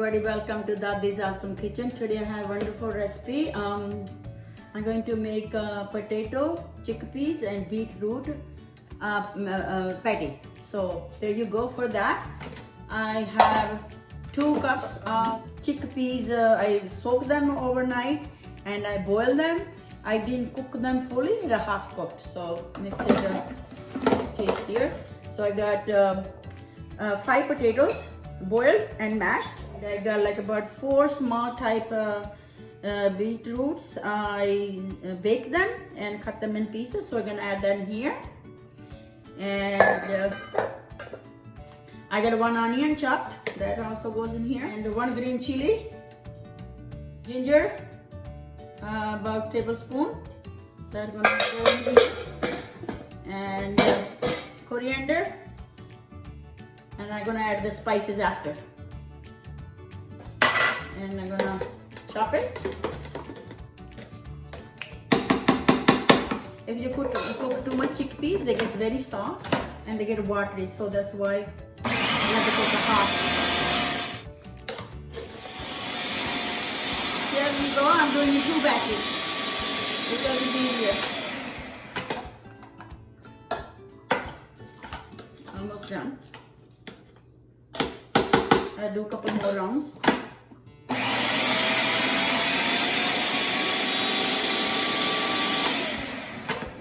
everybody, welcome to Dadi's Awesome Kitchen. Today I have a wonderful recipe. I'm going to make potato, chickpeas and beetroot patty. So there you go for that. I have 2 cups of chickpeas. I soaked them overnight and I boiled them. I didn't cook them fully, they're half cooked, so makes it tastier. So I got 5 potatoes boiled and mashed. I got like about 4 small type beetroots. I baked them and cut them in pieces, so we're gonna add that in here. And I got 1 onion chopped, that also goes in here, and 1 green chili, ginger, about tablespoon, that's gonna go in here, and coriander, and I'm gonna add the spices after. And I'm gonna chop it. If you cook too much chickpeas, they get very soft and they get watery, so that's why you have to cook it hot. There we go, I'm doing in 2 batches because it's easier. Almost done. I'll do a couple more rounds.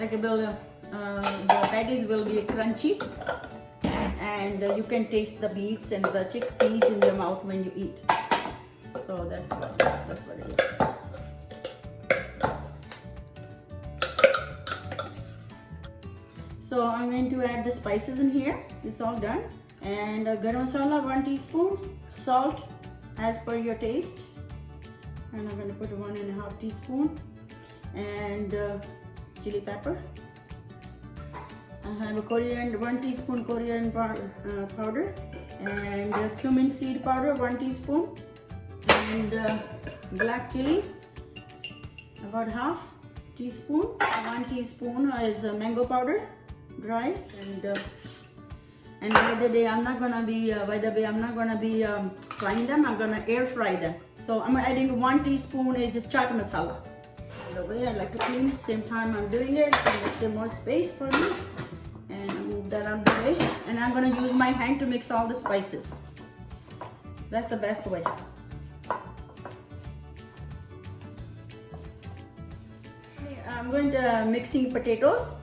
Like the patties will be crunchy, and you can taste the beets and the chickpeas in your mouth when you eat. So that's what it is. So I'm going to add the spices in here. It's all done. And garam masala 1 teaspoon, salt as per your taste, and I'm going to put 1.5 teaspoon, and chili pepper. I have a 1 teaspoon coriander powder, and cumin seed powder 1 teaspoon, and black chili about half teaspoon. 1 teaspoon is mango powder, dry, and by the way, I'm not gonna be frying them. I'm gonna air fry them. So I'm adding 1 teaspoon is chaat masala. The way I like to clean, same time I'm doing it, so it's more space for me. And move that out of the way. And I'm gonna use my hand to mix all the spices. That's the best way. Okay, I'm going to mixing potatoes,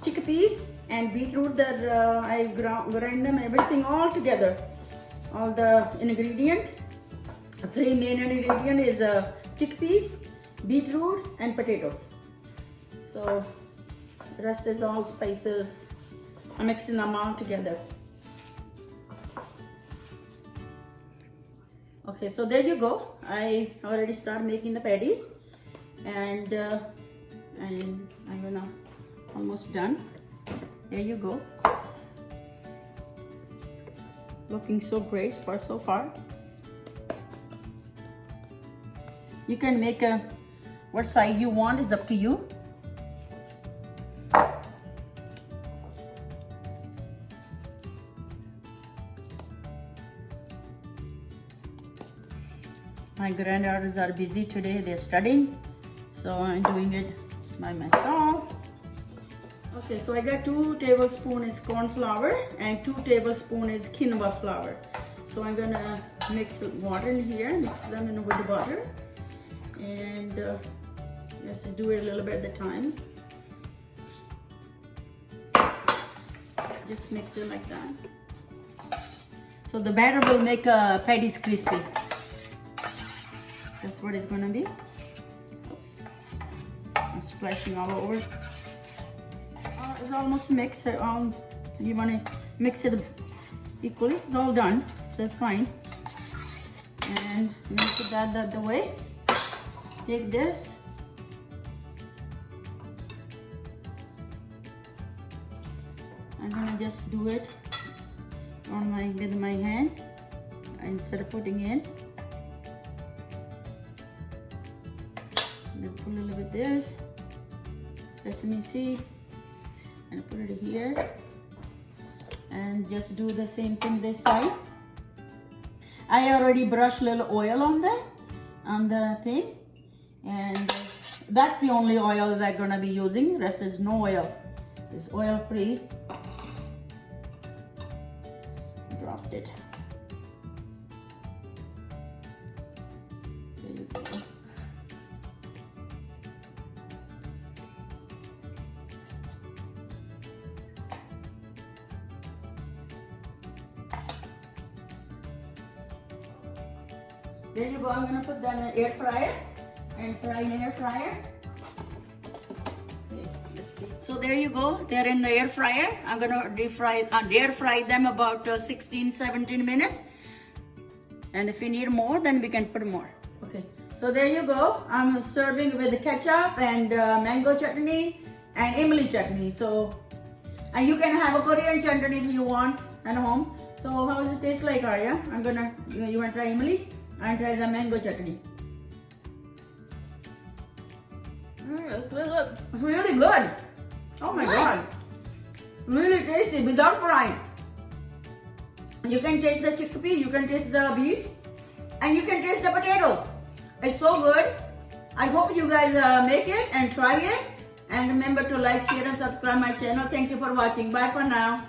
chickpeas, and beetroot that I grind them everything all together. All the ingredient. 3 main ingredient is chickpeas, beetroot, and potatoes. So the rest is all spices. I'm mixing them all together. Okay, so there you go. I already started making the patties, and I'm gonna almost done. There you go. Looking so great so far. You can make what size you want, is up to you. My granddaughters are busy today, they're studying, so I'm doing it by myself. Okay, so I got 2 tablespoons is corn flour and 2 tablespoons is quinoa flour. So I'm gonna mix water in here, mix them in with the water, and just do it a little bit at a time. Just mix it like that. So the batter will make patties crispy. That's what it's gonna be. Oops, I'm splashing all over. It's almost mixed. You want to mix it equally. It's all done, so it's fine. And I'm gonna put that the way. Take this. I'm gonna just do it with my hand instead of putting in. I'm gonna put a little bit this sesame seed and put it here, and just do the same thing this side. I already brushed a little oil on the thing, and that's the only oil that I'm gonna be using. Rest is no oil. It's oil free. Dropped it. There you go. There you go. I'm gonna put them in the air fryer and fry in the air fryer. Okay, let's see. So there you go. They're in the air fryer. I'm gonna air fry them about 16-17 minutes. And if you need more, then we can put more. Okay. So there you go. I'm serving with the ketchup and mango chutney and imli chutney. So, and you can have a Korean chutney if you want at home. So how does it taste like, Arya? You want to try imli? And try the mango chutney. It's really good. It's really good. Oh my god. Really tasty without frying. You can taste the chickpea, you can taste the beets, and you can taste the potatoes. It's so good. I hope you guys make it and try it. And remember to like, share, and subscribe my channel. Thank you for watching. Bye for now.